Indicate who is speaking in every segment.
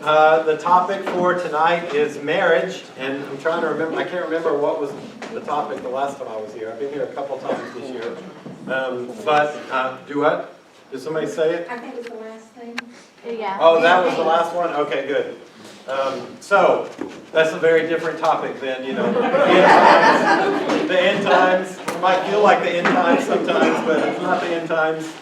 Speaker 1: The topic for tonight is marriage, and I'm trying to remember, I can't remember what was the topic the last time I was here. I've been here a couple times this year. Do what? Did somebody say it?
Speaker 2: I think it was the last thing.
Speaker 3: Yeah.
Speaker 1: Oh, that was the last one? Okay, good. So, that's a very different topic than, you know, the end times. It might feel like the end times sometimes, but it's not the end times.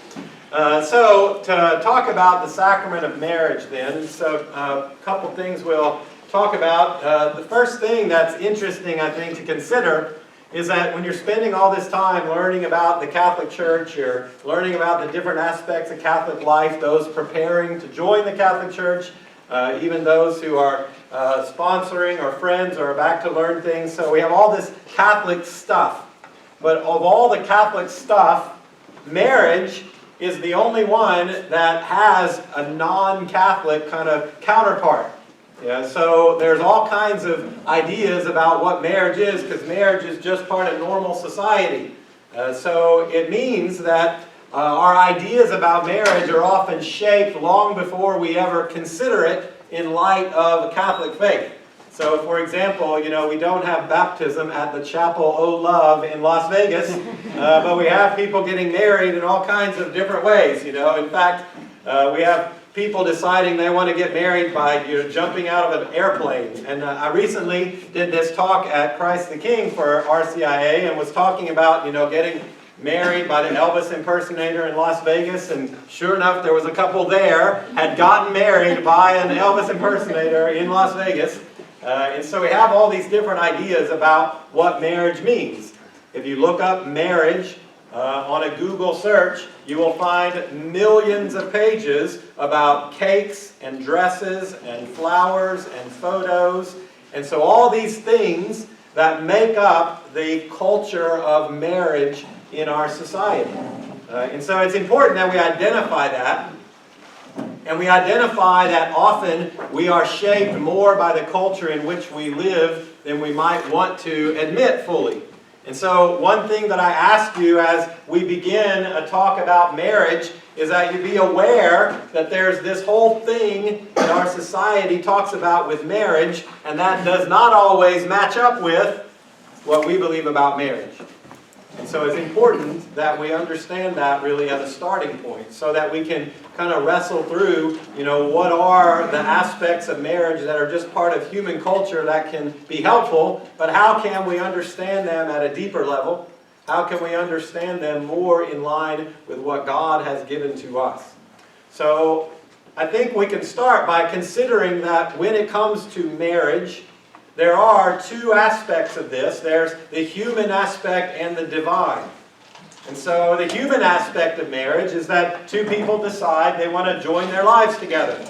Speaker 1: So, to talk about the sacrament of marriage then, so a couple things we'll talk about. The first thing that's interesting, I think, to consider is that when you're spending all this time learning about the Catholic Church, you're learning about the different aspects of Catholic life, those preparing to join the Catholic Church, even those who are sponsoring or friends or back to learn things. So we have all this Catholic stuff. But of all the Catholic stuff, marriage is the only one that has a non-Catholic kind of counterpart. Yeah, so there's all kinds of ideas about what marriage is, because marriage is just part of normal society. So it means that our ideas about marriage are often shaped long before we ever consider it in light of a Catholic faith. So, for example, you know, we don't have baptism at the Chapel O Love in Las Vegas, but we have people getting married in all kinds of different ways. You know, in fact, we have people deciding they want to get married by jumping out of an airplane. And I recently did this talk at Christ the King for RCIA and was talking about, you know, getting married by the Elvis impersonator in Las Vegas, and sure enough there was a couple there had gotten married by an Elvis impersonator in Las Vegas. And so we have all these different ideas about what marriage means. If you look up marriage on a Google search, you will find millions of pages about cakes and dresses and flowers and photos. And so all these things that make up the culture of marriage in our society. And so it's important that we identify that. And we identify that often we are shaped more by the culture in which we live than we might want to admit fully. And so one thing that I ask you as we begin a talk about marriage is that you be aware that there's this whole thing that our society talks about with marriage, and that does not always match up with what we believe about marriage. And so it's important that we understand that really as a starting point so that we can kind of wrestle through, you know, what are the aspects of marriage that are just part of human culture that can be helpful, but how can we understand them at a deeper level? How can we understand them more in line with what God has given to us? So I think we can start by considering that when it comes to marriage, there are two aspects of this. There's the human aspect and the divine. And so the human aspect of marriage is that two people decide they want to join their lives together.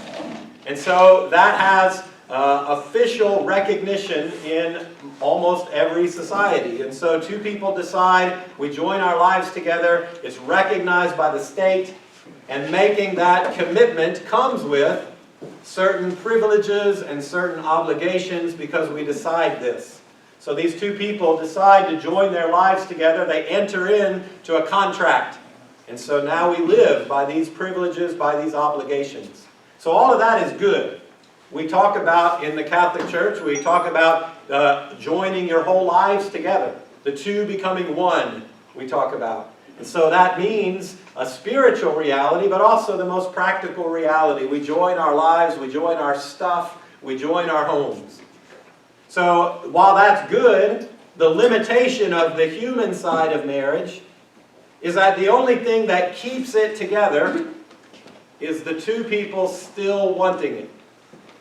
Speaker 1: And so that has official recognition in almost every society. And so two people decide we join our lives together. It's recognized by the state. And making that commitment comes with certain privileges and certain obligations because we decide this. So these two people decide to join their lives together. They enter into a contract. And so now we live by these privileges, by these obligations. So all of that is good. We talk about, in the Catholic Church, we talk about joining your whole lives together. The two becoming one, we talk about. And so that means a spiritual reality, but also the most practical reality. We join our lives, we join our stuff, we join our homes. So while that's good, the limitation of the human side of marriage is that the only thing that keeps it together is the two people still wanting it.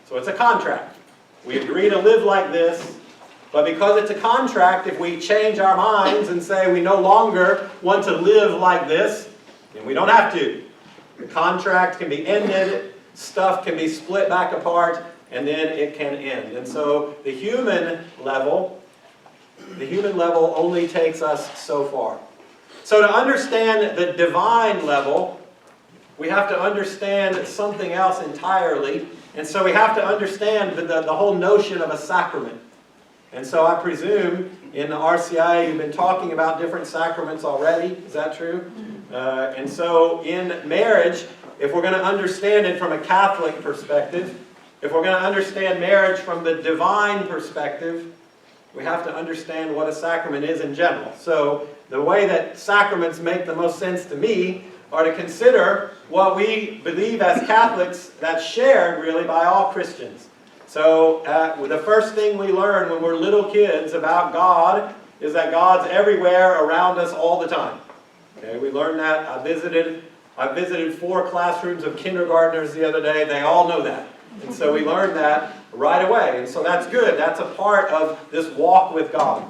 Speaker 1: So it's a contract. We agree to live like this. But because it's a contract, if we change our minds and say we no longer want to live like this, then we don't have to. The contract can be ended, stuff can be split back apart, and then it can end. And so the human level only takes us so far. So to understand the divine level, we have to understand something else entirely. And so we have to understand the whole notion of a sacrament. And so I presume in the RCI you've been talking about different sacraments already. Is that true? And so in marriage, if we're going to understand it from a Catholic perspective, If we're going to understand marriage from the divine perspective, we have to understand what a sacrament is in general. So the way that sacraments make the most sense to me are to consider what we believe as Catholics that's shared really by all Christians. So the first thing we learn when we're little kids about God is that God's everywhere around us all the time. Okay, we learn that. I visited 4 classrooms of kindergartners the other day. They all know that. And so we learned that right away. And so that's good. That's a part of this walk with God.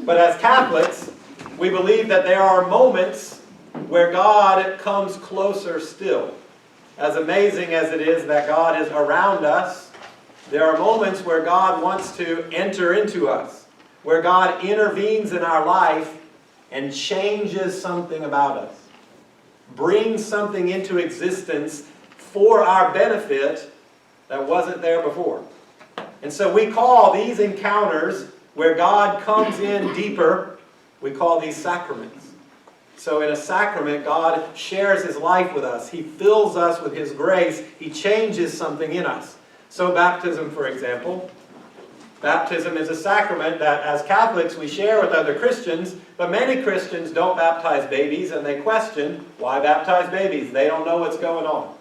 Speaker 1: But as Catholics, we believe that there are moments where God comes closer still. As amazing as it is that God is around us, there are moments where God wants to enter into us, where God intervenes in our life and changes something about us, brings something into existence for our benefit that wasn't there before. And so we call these encounters where God comes in deeper, we call these sacraments. So in a sacrament, God shares His life with us. He fills us with His grace. He changes something in us. So baptism, for example. Baptism is a sacrament that as Catholics we share with other Christians, but many Christians don't baptize babies and they question, why baptize babies? They don't know what's going on.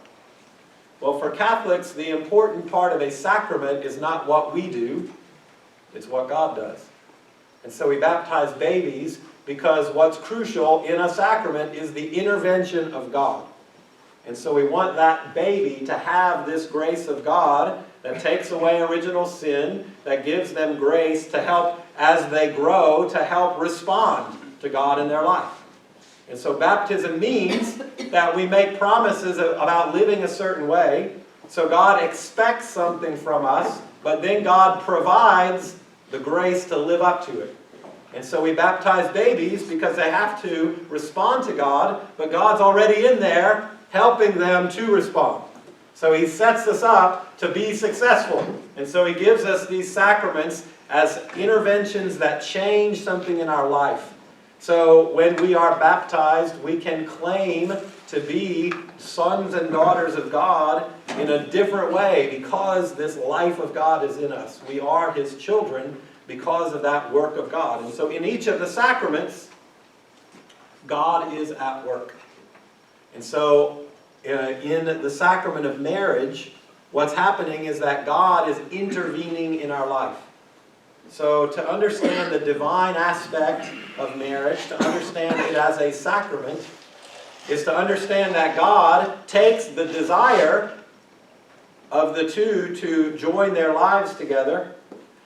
Speaker 1: Well, for Catholics, the important part of a sacrament is not what we do, it's what God does. And so we baptize babies because what's crucial in a sacrament is the intervention of God. And so we want that baby to have this grace of God that takes away original sin, that gives them grace to help, as they grow, to help respond to God in their life. And so baptism means that we make promises about living a certain way. So God expects something from us, but then God provides the grace to live up to it. And so we baptize babies because they have to respond to God, but God's already in there helping them to respond. So He sets us up to be successful. And so He gives us these sacraments as interventions that change something in our life. So when we are baptized, we can claim to be sons and daughters of God in a different way because this life of God is in us. We are His children because of that work of God. And so in each of the sacraments, God is at work. And so in the sacrament of marriage, what's happening is that God is intervening in our life. So to understand the divine aspect of marriage, to understand it as a sacrament, is to understand that God takes the desire of the two to join their lives together,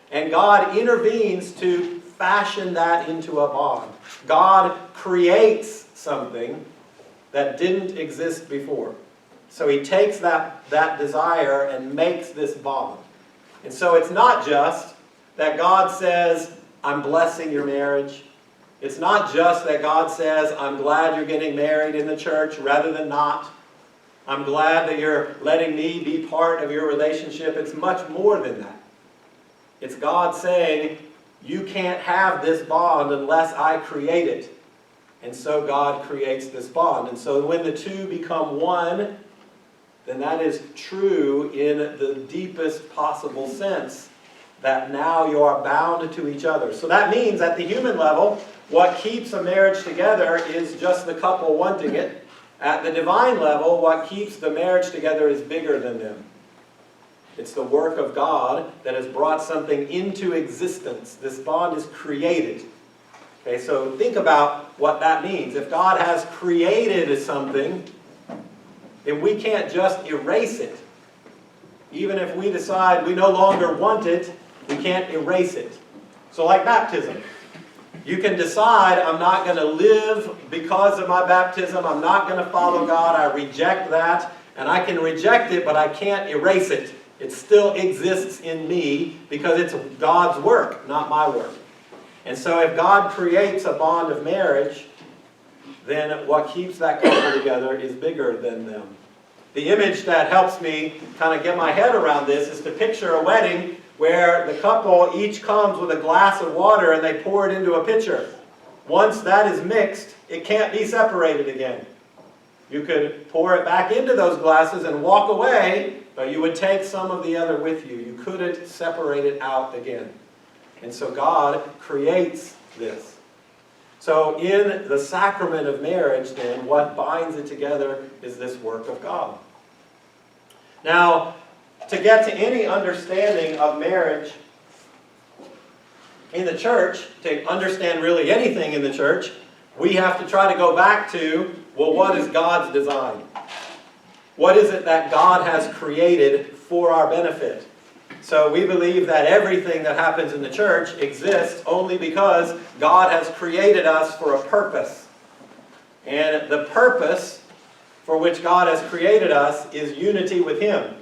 Speaker 1: and God intervenes to fashion that into a bond. God creates something that didn't exist before. So He takes that desire and makes this bond. And so it's not just that God says, I'm blessing your marriage. It's not just that God says, I'm glad you're getting married in the church rather than not. I'm glad that you're letting me be part of your relationship. It's much more than that. It's God saying, you can't have this bond unless I create it. And so God creates this bond. And so when the two become one, then that is true in the deepest possible sense, that now you are bound to each other. So that means at the human level, what keeps a marriage together is just the couple wanting it. At the divine level, what keeps the marriage together is bigger than them. It's the work of God that has brought something into existence. This bond is created. Okay, so think about what that means. If God has created something, then we can't just erase it. Even if we decide we no longer want it, we can't erase it. So like baptism. You can decide, I'm not going to live because of my baptism. I'm not going to follow God. I reject that. And I can reject it, but I can't erase it. It still exists in me because it's God's work, not my work. And so if God creates a bond of marriage, then what keeps that couple together is bigger than them. The image that helps me kind of get my head around this is to picture a wedding where the couple each comes with a glass of water and they pour it into a pitcher. Once that is mixed, it can't be separated again. You could pour it back into those glasses and walk away, but you would take some of the other with you. You couldn't separate it out again. And so God creates this. So in the sacrament of marriage, then, what binds it together is this work of God. Now, to get to any understanding of marriage in the church, to understand really anything in the church, we have to try to go back to, well, what is God's design? What is it that God has created for our benefit? So we believe that everything that happens in the church exists only because God has created us for a purpose. And the purpose for which God has created us is unity with Him.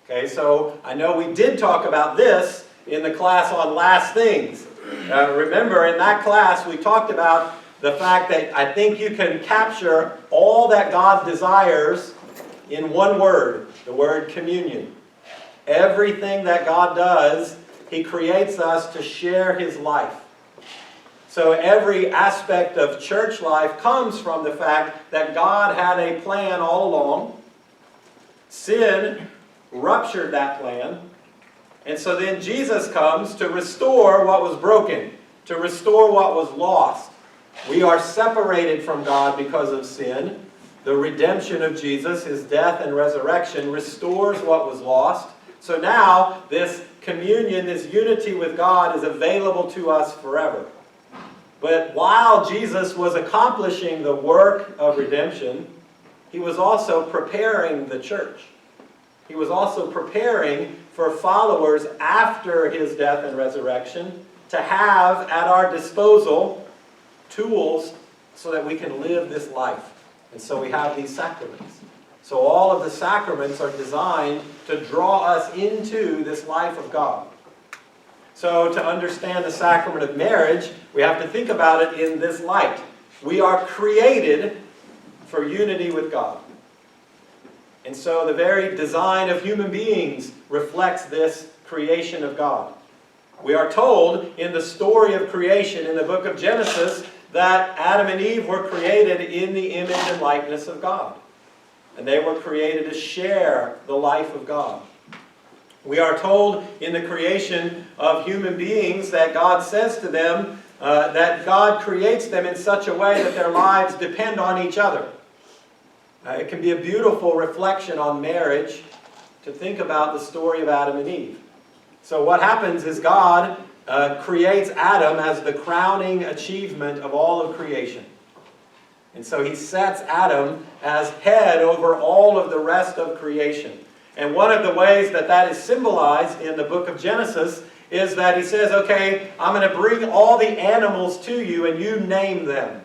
Speaker 1: Okay, so I know we did talk about this in the class on last things. Remember, in that class we talked about the fact that I think you can capture all that God desires in one word, the word communion. Everything that God does, He creates us to share His life. So every aspect of church life comes from the fact that God had a plan all along. Sin ruptured that plan. And so then Jesus comes to restore what was broken, to restore what was lost. We are separated from God because of sin. The redemption of Jesus, His death and resurrection, restores what was lost. So now this communion, this unity with God is available to us forever. But while Jesus was accomplishing the work of redemption, He was also preparing the church. He was also preparing for followers after His death and resurrection to have at our disposal tools so that we can live this life. And so we have these sacraments. So all of the sacraments are designed to draw us into this life of God. So to understand the sacrament of marriage, we have to think about it in this light. We are created for unity with God. And so the very design of human beings reflects this creation of God. We are told in the story of creation in the book of Genesis that Adam and Eve were created in the image and likeness of God. And they were created to share the life of God. We are told in the creation of human beings that God says to them that God creates them in such a way that their lives depend on each other. It can be a beautiful reflection on marriage to think about the story of Adam and Eve. So what happens is God creates Adam as the crowning achievement of all of creation. And so He sets Adam as head over all of the rest of creation. And one of the ways that that is symbolized in the book of Genesis is that He says, okay, I'm going to bring all the animals to you and you name them.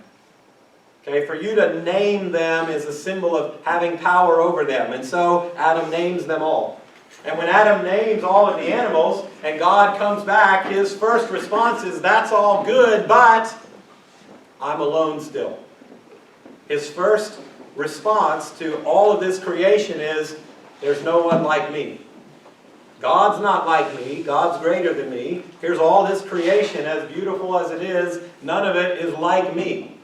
Speaker 1: Okay, for you to name them is a symbol of having power over them. And so Adam names them all. And when Adam names all of the animals and God comes back, his first response is, that's all good, but I'm alone still. His first response to all of this creation is, there's no one like me. God's not like me. God's greater than me. Here's all this creation, as beautiful as it is. None of it is like me.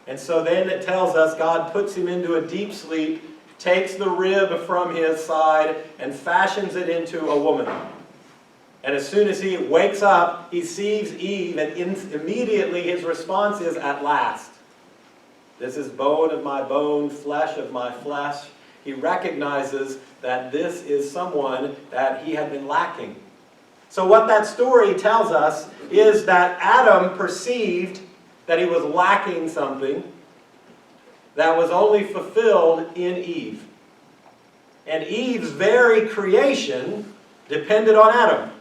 Speaker 1: And so then it tells us God puts him into a deep sleep, takes the rib from his side, and fashions it into a woman. And as soon as he wakes up, he sees Eve, and immediately his response is, at last. This is bone of my bone, flesh of my flesh. He recognizes that this is someone that he had been lacking. So what that story tells us is that Adam perceived that he was lacking something that was only fulfilled in Eve. And Eve's very creation depended on Adam.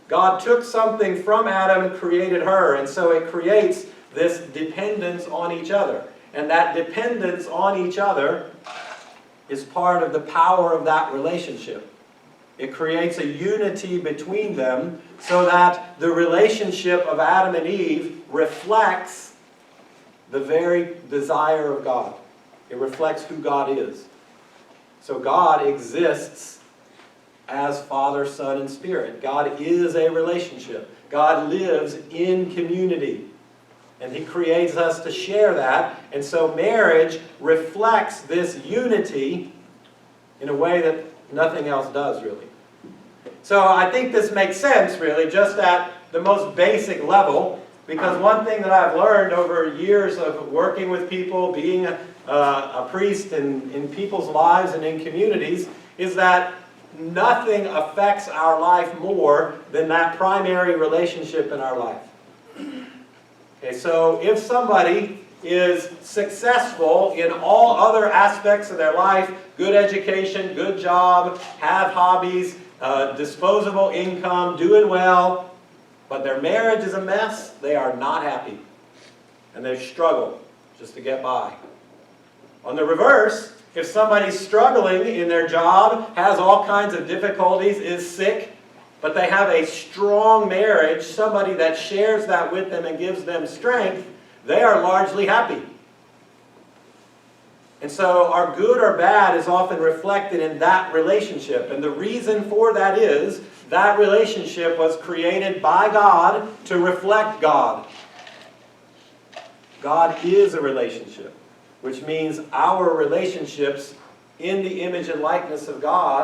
Speaker 1: God took something from Adam and created her, and so it creates this dependence on each other. And that dependence on each other is part of the power of that relationship. It creates a unity between them so that the relationship of Adam and Eve reflects the very desire of God. It reflects who God is. So God exists as Father, Son, and Spirit. God is a relationship. God lives in community. And He creates us to share that. And so marriage reflects this unity in a way that Nothing else does, really. So I think this makes sense, really, just at the most basic level, because one thing that I've learned over years of working with people, being a priest in people's lives and in communities, is that nothing affects our life more than that primary relationship in our life. Okay, so if somebody is successful in all other aspects of their life, good education, good job, have hobbies, disposable income, doing well, but their marriage is a mess, they are not happy. And they struggle just to get by. On the reverse, if somebody's struggling in their job, has all kinds of difficulties, is sick, but they have a strong marriage, somebody that shares that with them and gives them strength, they are largely happy. And so our good or bad is often reflected in that relationship. And the reason for that is that relationship was created by God to reflect God. God is a relationship, which means our relationships in the image and likeness of God